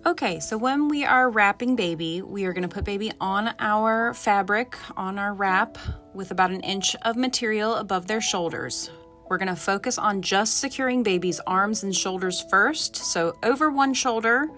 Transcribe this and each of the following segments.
Okay, so when we are wrapping baby, we are gonna put baby on our fabric, on our wrap, with about 1 inch of material above their shoulders. We're gonna focus on just securing baby's arms and shoulders first, so over one shoulder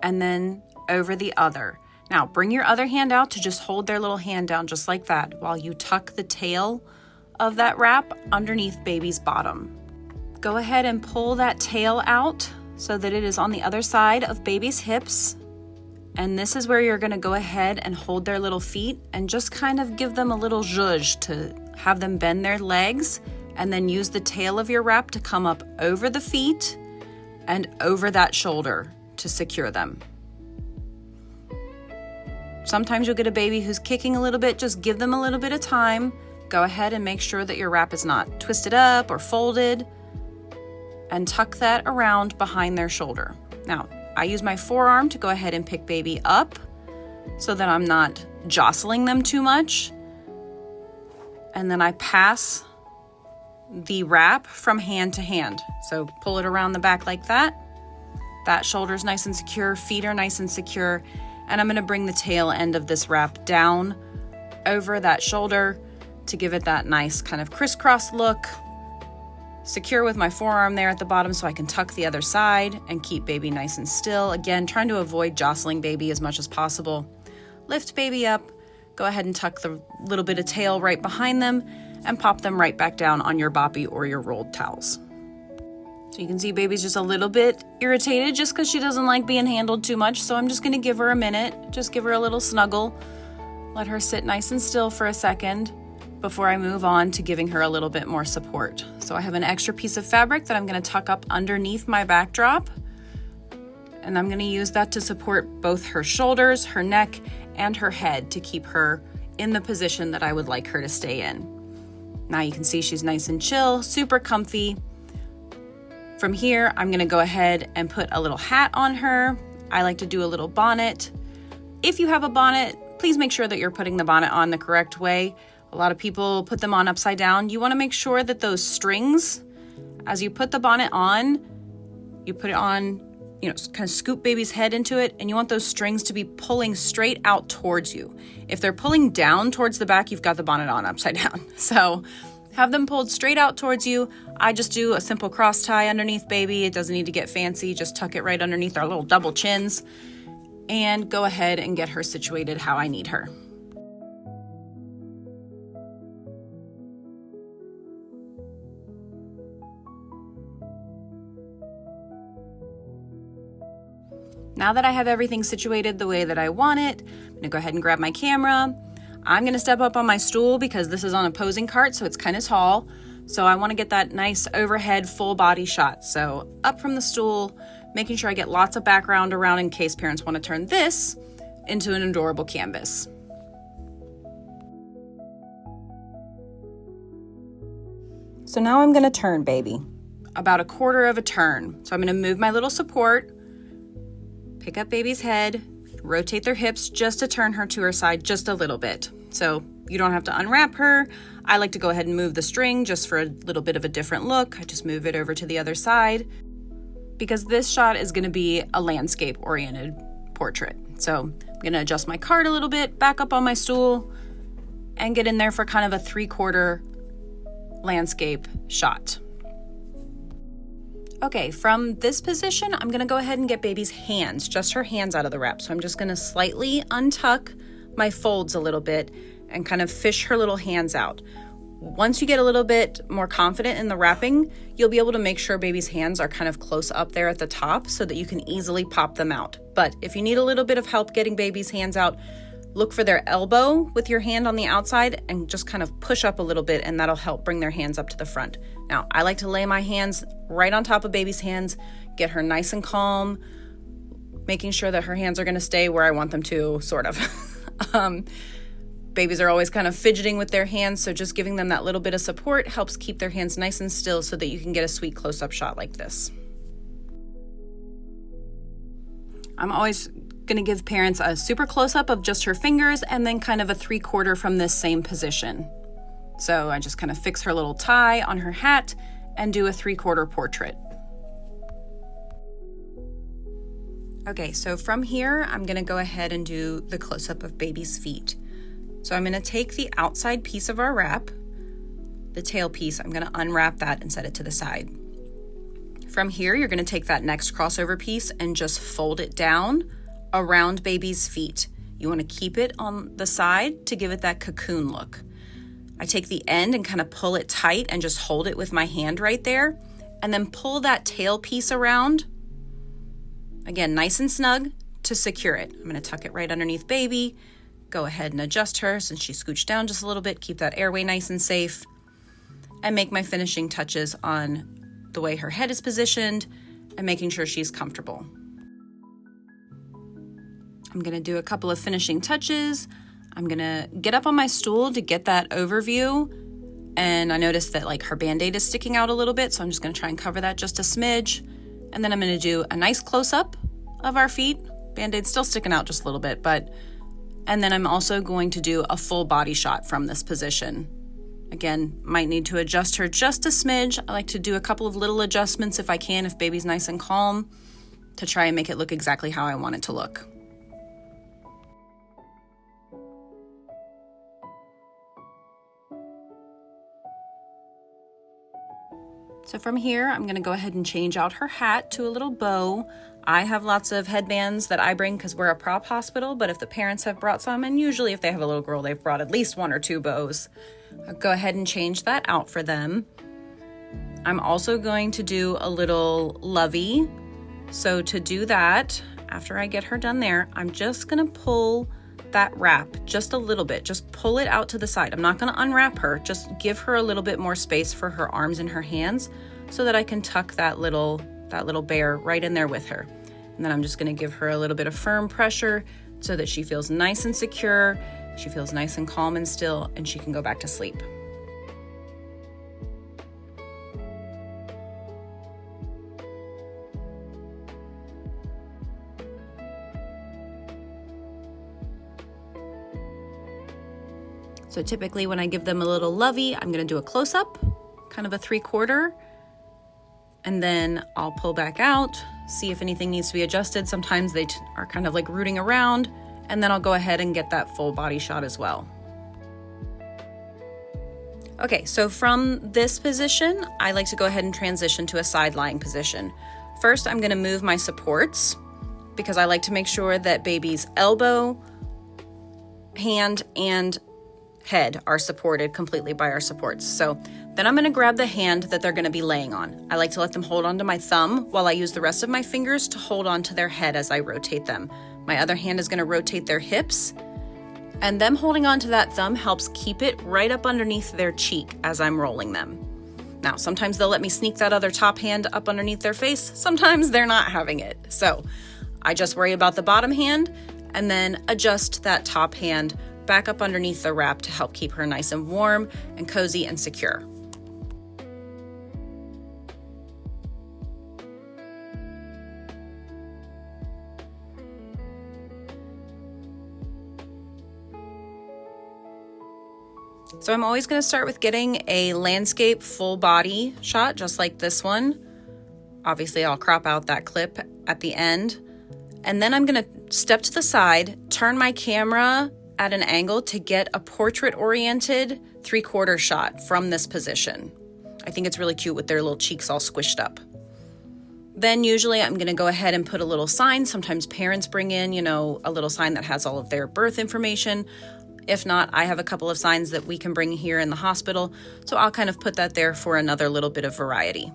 and then over the other. Now, bring your other hand out to just hold their little hand down just like that while you tuck the tail of that wrap underneath baby's bottom. Go ahead and pull that tail out so that it is on the other side of baby's hips. And this is where you're gonna go ahead and hold their little feet and just kind of give them a little zhuzh to have them bend their legs, and then use the tail of your wrap to come up over the feet and over that shoulder to secure them. Sometimes you'll get a baby who's kicking a little bit. Just give them a little bit of time. Go ahead and make sure that your wrap is not twisted up or folded, and tuck that around behind their shoulder. Now, I use my forearm to go ahead and pick baby up so that I'm not jostling them too much. And then I pass the wrap from hand to hand. So pull it around the back like that. That shoulder's nice and secure, feet are nice and secure. And I'm gonna bring the tail end of this wrap down over that shoulder to give it that nice kind of crisscross look. Secure with my forearm there at the bottom so I can tuck the other side and keep baby nice and still. Again, trying to avoid jostling baby as much as possible. Lift baby up, go ahead and tuck the little bit of tail right behind them and pop them right back down on your boppy or your rolled towels. So you can see baby's just a little bit irritated just because she doesn't like being handled too much. So I'm just gonna give her a minute, just give her a little snuggle, let her sit nice and still for a second before I move on to giving her a little bit more support. So I have an extra piece of fabric that I'm gonna tuck up underneath my backdrop, and I'm gonna use that to support both her shoulders, her neck, and her head to keep her in the position that I would like her to stay in. Now you can see she's nice and chill, super comfy. From here, I'm gonna go ahead and put a little hat on her. I like to do a little bonnet. If you have a bonnet, please make sure that you're putting the bonnet on the correct way. A lot of people put them on upside down. You wanna make sure that those strings, as you put the bonnet on, you put it on, kind of scoop baby's head into it, and you want those strings to be pulling straight out towards you. If they're pulling down towards the back, you've got the bonnet on upside down. So have them pulled straight out towards you. I just do a simple cross tie underneath baby. It doesn't need to get fancy. Just tuck it right underneath our little double chins and go ahead and get her situated how I need her. Now that I have everything situated the way that I want it, I'm gonna go ahead and grab my camera. I'm gonna step up on my stool because this is on a posing cart, so it's kind of tall. So I wanna get that nice overhead full body shot. So up from the stool, making sure I get lots of background around in case parents wanna turn this into an adorable canvas. So now I'm gonna turn baby, about 1/4 of a turn. So I'm gonna move my little support, pick up baby's head, rotate their hips just to turn her to her side just a little bit. So you don't have to unwrap her. I like to go ahead and move the string just for a little bit of a different look. I just move it over to the other side because this shot is gonna be a landscape oriented portrait. So I'm gonna adjust my cart a little bit, back up on my stool, and get in there for kind of a 3/4 landscape shot. Okay, from this position, I'm gonna go ahead and get baby's hands, just her hands out of the wrap. So I'm just gonna slightly untuck my folds a little bit and kind of fish her little hands out. Once you get a little bit more confident in the wrapping, you'll be able to make sure baby's hands are kind of close up there at the top so that you can easily pop them out. But if you need a little bit of help getting baby's hands out, look for their elbow with your hand on the outside and just kind of push up a little bit, and that'll help bring their hands up to the front. Now, I like to lay my hands right on top of baby's hands, get her nice and calm, making sure that her hands are gonna stay where I want them to, sort of. Babies are always kind of fidgeting with their hands, so just giving them that little bit of support helps keep their hands nice and still so that you can get a sweet close-up shot like this. I'm always gonna give parents a super close-up of just her fingers and then kind of a 3/4 from this same position. So I just kind of fix her little tie on her hat and do a 3/4 portrait. Okay, so from here, I'm gonna go ahead and do the close-up of baby's feet. So I'm gonna take the outside piece of our wrap, the tail piece, I'm gonna unwrap that and set it to the side. From here, you're gonna take that next crossover piece and just fold it down around baby's feet. You wanna keep it on the side to give it that cocoon look. I take the end and kind of pull it tight and just hold it with my hand right there, and then pull that tail piece around. Again, nice and snug to secure it. I'm gonna tuck it right underneath baby, go ahead and adjust her since she scooched down just a little bit, keep that airway nice and safe, and make my finishing touches on the way her head is positioned and making sure she's comfortable. I'm gonna do a couple of finishing touches. I'm gonna get up on my stool to get that overview, and I noticed that like her Band-Aid is sticking out a little bit, so I'm just gonna try and cover that just a smidge. And then I'm gonna do a nice close-up of our feet. Band-Aid's still sticking out just a little bit, and then I'm also going to do a full body shot from this position. Again, might need to adjust her just a smidge. I like to do a couple of little adjustments if I can, if baby's nice and calm, to try and make it look exactly how I want it to look. So from here, I'm gonna go ahead and change out her hat to a little bow. I have lots of headbands that I bring because we're a prop hospital, but if the parents have brought some, and usually if they have a little girl, they've brought at least 1 or 2 bows, I'll go ahead and change that out for them. I'm also going to do a little lovey. So to do that, after I get her done there, I'm just gonna pull that wrap just a little bit, just pull it out to the side. I'm not gonna unwrap her, just give her a little bit more space for her arms and her hands so that I can tuck that little bear right in there with her. And then I'm just gonna give her a little bit of firm pressure so that she feels nice and secure, she feels nice and calm and still, and she can go back to sleep. So typically when I give them a little lovey, I'm gonna do a close-up, kind of a 3/4, and then I'll pull back out, see if anything needs to be adjusted. Sometimes they are kind of like rooting around, and then I'll go ahead and get that full body shot as well. Okay, so from this position, I like to go ahead and transition to a side lying position. First, I'm gonna move my supports because I like to make sure that baby's elbow, hand, and head are supported completely by our supports. So then I'm gonna grab the hand that they're gonna be laying on. I like to let them hold onto my thumb while I use the rest of my fingers to hold onto their head as I rotate them. My other hand is gonna rotate their hips, and them holding onto that thumb helps keep it right up underneath their cheek as I'm rolling them. Now, sometimes they'll let me sneak that other top hand up underneath their face. Sometimes they're not having it. So I just worry about the bottom hand and then adjust that top hand back up underneath the wrap to help keep her nice and warm and cozy and secure. So I'm always going to start with getting a landscape full body shot, just like this one. Obviously, I'll crop out that clip at the end. And then I'm going to step to the side, turn my camera at an angle to get a portrait-oriented 3/4 shot from this position. I think it's really cute with their little cheeks all squished up. Then usually I'm gonna go ahead and put a little sign. Sometimes parents bring in, a little sign that has all of their birth information. If not, I have a couple of signs that we can bring here in the hospital. So I'll kind of put that there for another little bit of variety.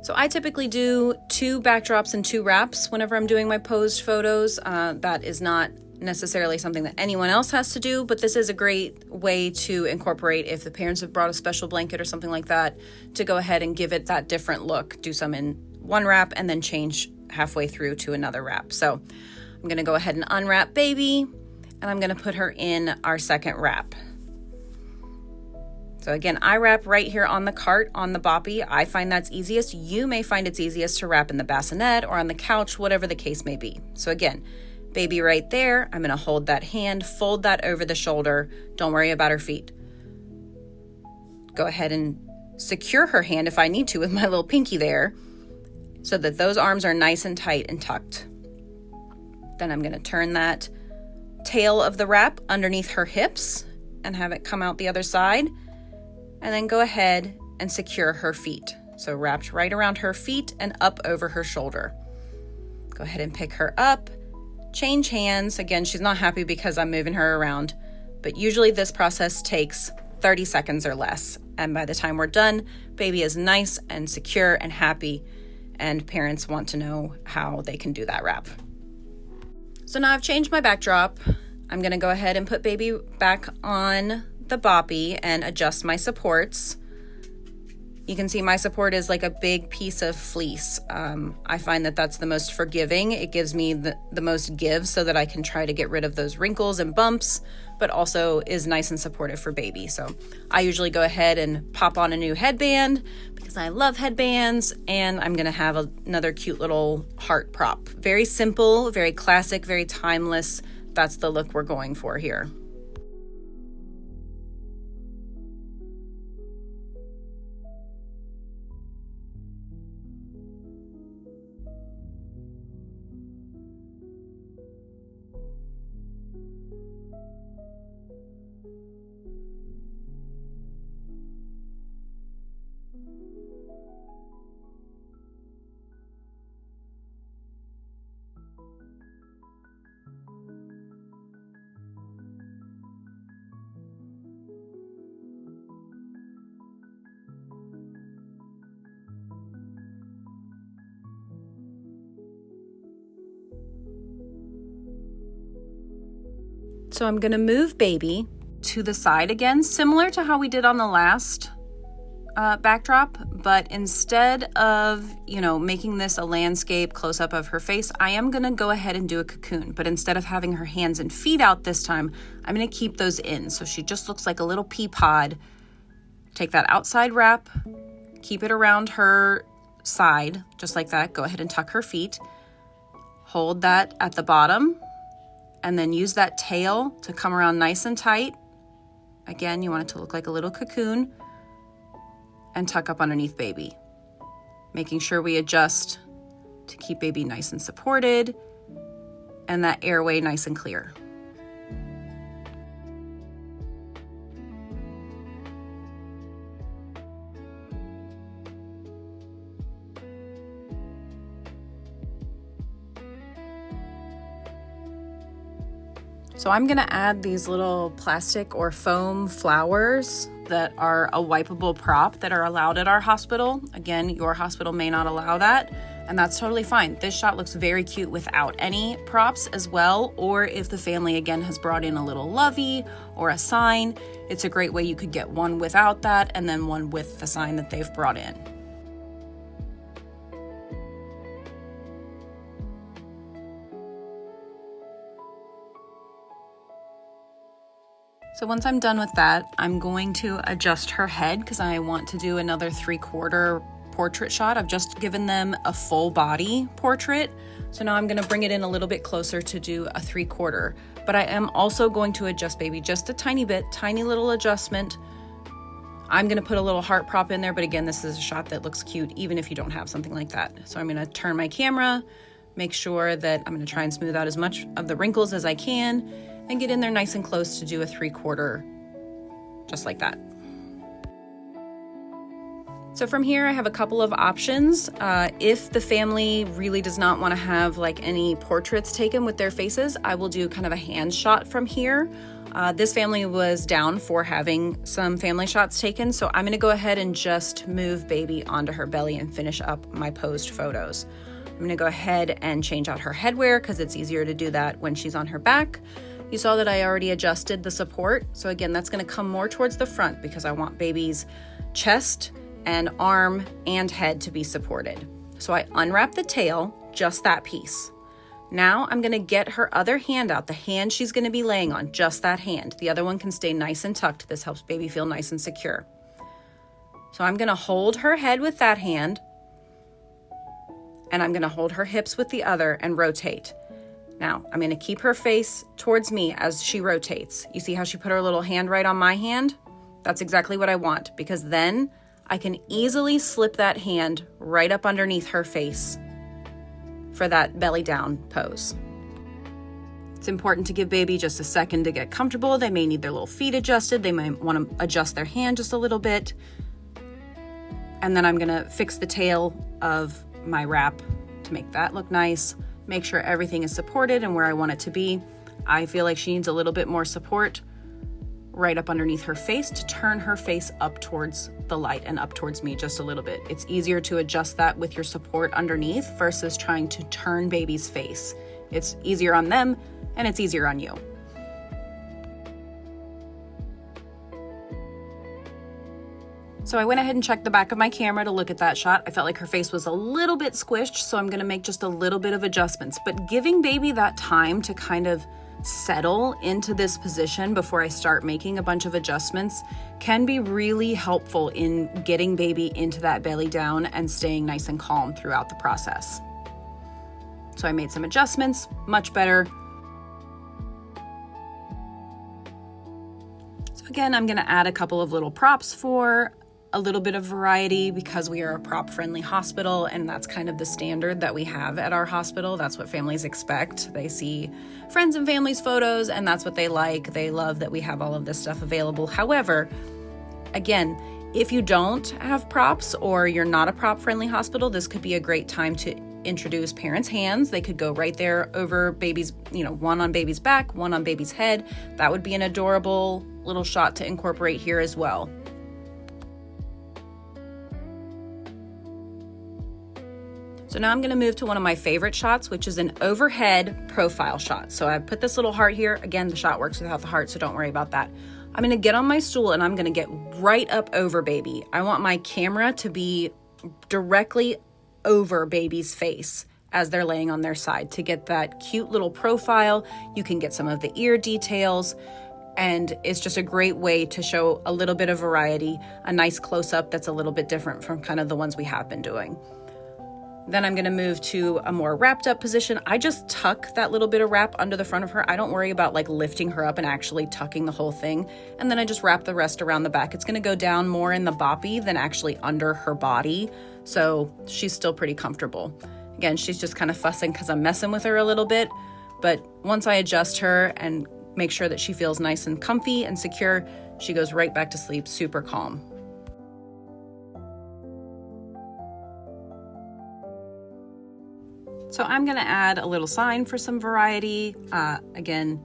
So I typically do 2 backdrops and 2 wraps whenever I'm doing my posed photos. That is not necessarily something that anyone else has to do, but this is a great way to incorporate if the parents have brought a special blanket or something like that, to go ahead and give it that different look. Do some in one wrap and then change halfway through to another wrap. So I'm gonna go ahead and unwrap baby, and I'm gonna put her in our second wrap. So again, I wrap right here on the cart, on the boppy. I find that's easiest. You may find it's easiest to wrap in the bassinet or on the couch, whatever the case may be. So again, baby right there, I'm gonna hold that hand, fold that over the shoulder. Don't worry about her feet. Go ahead and secure her hand if I need to with my little pinky there so that those arms are nice and tight and tucked. Then I'm gonna turn that tail of the wrap underneath her hips and have it come out the other side. And then go ahead and secure her feet. So wrapped right around her feet and up over her shoulder. Go ahead and pick her up, change hands. Again, she's not happy because I'm moving her around, but usually this process takes 30 seconds or less. And by the time we're done, baby is nice and secure and happy, and parents want to know how they can do that wrap. So now I've changed my backdrop. I'm gonna go ahead and put baby back on the boppy and adjust my supports. You can see my support is like a big piece of fleece. I find that that's the most forgiving. It gives me the most give so that I can try to get rid of those wrinkles and bumps, but also is nice and supportive for baby. So I usually go ahead and pop on a new headband because I love headbands, and I'm gonna have another cute little heart prop. Very simple, very classic, very timeless. That's the look we're going for here. So I'm gonna move baby to the side again, similar to how we did on the last backdrop, but instead of, making this a landscape close-up of her face, I am gonna go ahead and do a cocoon, but instead of having her hands and feet out this time, I'm gonna keep those in, so she just looks like a little pea pod. Take that outside wrap, keep it around her side, just like that. Go ahead and tuck her feet. Hold that at the bottom, and then use that tail to come around nice and tight. Again, you want it to look like a little cocoon, and tuck up underneath baby. Making sure we adjust to keep baby nice and supported and that airway nice and clear. So I'm gonna add these little plastic or foam flowers that are a wipeable prop that are allowed at our hospital. Again, your hospital may not allow that, and that's totally fine. This shot looks very cute without any props as well, or if the family again has brought in a little lovey or a sign, it's a great way you could get one without that and then one with the sign that they've brought in. So once I'm done with that, I'm going to adjust her head because I want to do another 3/4 portrait shot. I've just given them a full body portrait. So now I'm gonna bring it in a little bit closer to do a 3/4. But I am also going to adjust baby just a tiny bit, tiny little adjustment. I'm gonna put a little heart prop in there, but again, this is a shot that looks cute even if you don't have something like that. So I'm gonna turn my camera, make sure that I'm gonna try and smooth out as much of the wrinkles as I can, and get in there nice and close to do a 3/4, just like that. So from here, I have a couple of options. If the family really does not want to have like any portraits taken with their faces, I will do kind of a hand shot from here. This family was down for having some family shots taken, so I'm gonna go ahead and just move baby onto her belly and finish up my posed photos. I'm gonna go ahead and change out her headwear because it's easier to do that when she's on her back. You saw that I already adjusted the support. So again, that's gonna come more towards the front because I want baby's chest and arm and head to be supported. So I unwrap the tail, just that piece. Now I'm gonna get her other hand out, the hand she's gonna be laying on, just that hand. The other one can stay nice and tucked. This helps baby feel nice and secure. So I'm going to hold her head with that hand, and I'm going to hold her hips with the other and rotate. Now, I'm going to keep her face towards me as she rotates. You see how she put her little hand right on my hand? That's exactly what I want, because then I can easily slip that hand right up underneath her face for that belly down pose. It's important to give baby just a second to get comfortable. They may need their little feet adjusted. They might want to adjust their hand just a little bit. And then I'm going to fix the tail of my wrap to make that look nice. Make sure everything is supported and where I want it to be. I feel like she needs a little bit more support right up underneath her face to turn her face up towards the light and up towards me just a little bit. It's easier to adjust that with your support underneath versus trying to turn baby's face. It's easier on them and it's easier on you. So I went ahead and checked the back of my camera to look at that shot. I felt like her face was a little bit squished, so I'm gonna make just a little bit of adjustments. But giving baby that time to kind of settle into this position before I start making a bunch of adjustments can be really helpful in getting baby into that belly down and staying nice and calm throughout the process. So I made some adjustments, much better. So again, I'm gonna add a couple of little props for a little bit of variety because we are a prop-friendly hospital, and that's kind of the standard that we have at our hospital. That's what families expect. They see friends and families' photos, and that's what they like. They love that we have all of this stuff available. However, again, if you don't have props or you're not a prop-friendly hospital, this could be a great time to introduce parents' hands. They could go right there over baby's, one on baby's back, one on baby's head. That would be an adorable little shot to incorporate here as well. So now I'm gonna move to one of my favorite shots, which is an overhead profile shot. So I put this little heart here. Again, the shot works without the heart, so don't worry about that. I'm gonna get on my stool and I'm gonna get right up over baby. I want my camera to be directly over baby's face as they're laying on their side to get that cute little profile. You can get some of the ear details, and it's just a great way to show a little bit of variety, a nice close-up that's a little bit different from kind of the ones we have been doing. Then I'm gonna move to a more wrapped up position. I just tuck that little bit of wrap under the front of her. I don't worry about like lifting her up and actually tucking the whole thing. And then I just wrap the rest around the back. It's gonna go down more in the boppy than actually under her body. So she's still pretty comfortable. Again, she's just kind of fussing because I'm messing with her a little bit. But once I adjust her and make sure that she feels nice and comfy and secure, she goes right back to sleep, super calm. So I'm gonna add a little sign for some variety. Again,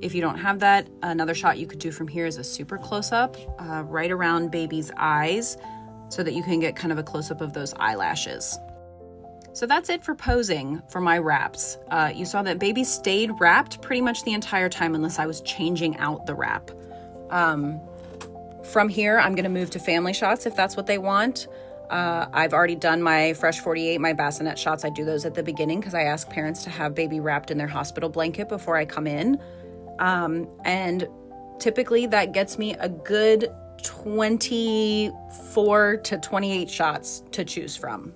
if you don't have that, another shot you could do from here is a super close-up right around baby's eyes so that you can get kind of a close-up of those eyelashes. So that's it for posing for my wraps. You saw that baby stayed wrapped pretty much the entire time unless I was changing out the wrap. From here, I'm gonna move to family shots if that's what they want. I've already done my Fresh 48, my bassinet shots. I do those at the beginning because I ask parents to have baby wrapped in their hospital blanket before I come in. And typically that gets me a good 24 to 28 shots to choose from.